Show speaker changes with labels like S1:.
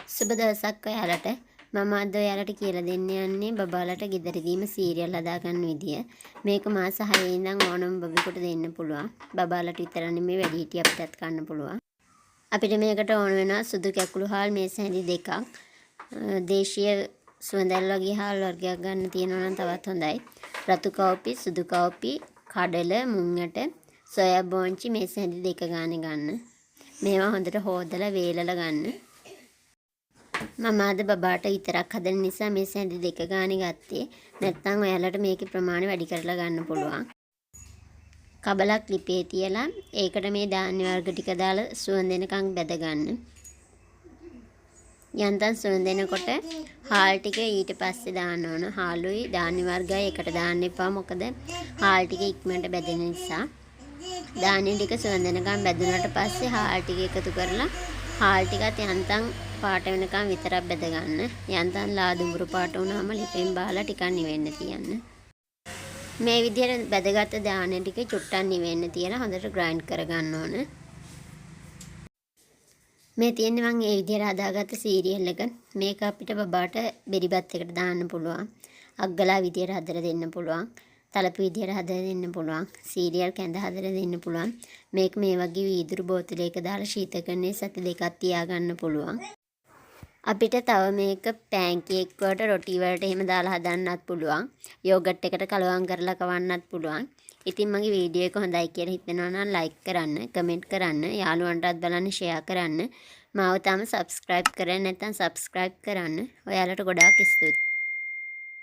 S1: සුබ දවසක් ඔයාලට. මම අද ඔයාලට කියලා දෙන්න යන්නේ බබාලට ගෙදරදීම සීරියල් හදාගන්න විදිය. මේක මාස 6 ඉඳන් ඕනම බබෙකුට දෙන්න පුළුවන්. බබාලට විතර නෙමෙයි වැඩිහිටිය අපිටත් කන්න පුළුවන්. අපිට මේකට ඕන වෙනවා සුදු කැකුළු හාල් මේස හැඳි දෙකක්. දේශීය සුවඳල් වගේ හාල් වර්ගයක් ගන්න තියෙනවා නම් තවත් හොඳයි. රතු කව්පි, සුදු කව්පි, කඩල, මුං ඇට, සොයා බෝංචි මේස හැඳි දෙක ගානේ ගන්න. මේවා හොඳට හොදලා වේලලා ගන්න. මම අද බබාට විතරක් හදන නිසා මේ සැඳි දෙක ගානේ ගත්තේ. නැත්නම් ඔයාලට මේකේ ප්‍රමාණය වැඩි කරලා ගන්න පුළුවන්. කබලක් ලිපේ තියලා ඒකට මේ ධාන්‍ය වර්ග ටික දාලා සුවඳෙනකන් බැද ගන්න. යන්තම් සුවඳෙනකොට හාල් ටික ඊට පස්සේ දාන්න ඕන. හාලුයි ධාන්‍ය වර්ගය එකට දාන්න එපා. මොකද හාල් ටික ඉක්මනට බැදෙන නිසා. ධාන්‍ය ටික සුවඳෙනකන් බැදුනට පස්සේ හාල් ටික එකතු කරලා හාල් ටිකත් යන්තම් පාට වෙනකන් විතරක් බෙද ගන්න. යන්තම් ලා දුඹුරු පාට වුණාම ලිපෙන් බාලා ටිකක් නිවෙන්න තියන්න. මේ විදිහට බෙදගත්ත ධාන්‍ය ටික චුට්ටක් නිවෙන්න තියලා හොඳට ග්‍රයින්ඩ් කරගන්න ඕන. මේ තියෙන්නේ මම මේ විදිහට හදාගත්ත සීරියල් එක. මේක අපිට බබාට බෙරිබත් එකට දාන්න පුළුවන්. අග්ගලා විදිහට හදලා දෙන්න පුළුවන්. තලපු විදිහට හදලා දෙන්න පුළුවන්. සීරියල් කැඳ හදලා දෙන්න පුළුවන්. මේක මේ වගේ වීදුරු බෝතලයක දාලා ශීතකරණයේ සති දෙකක් තියාගන්න පුළුවන්. අපිට තව මේක පෑන් කේක් වලට රොටි වලට එහෙම දාලා හදන්නත් පුළුවන්. යෝගට් එකට කලවම් කරලා කවන්නත් පුළුවන්. ඉතින් මගේ වීඩියෝ එක හොඳයි කියලා හිතෙනවා නම් ලයික් කරන්න, කමෙන්ට් කරන්න, යාළුවන්ටත් බලන්න ෂෙයා කරන්න. මාව තාම සබ්ස්ක්‍රයිබ් කරන්නේ නැත්නම් සබ්ස්ක්‍රයිබ් කරන්න. ඔයාලට ගොඩාක් ස්තුතියි.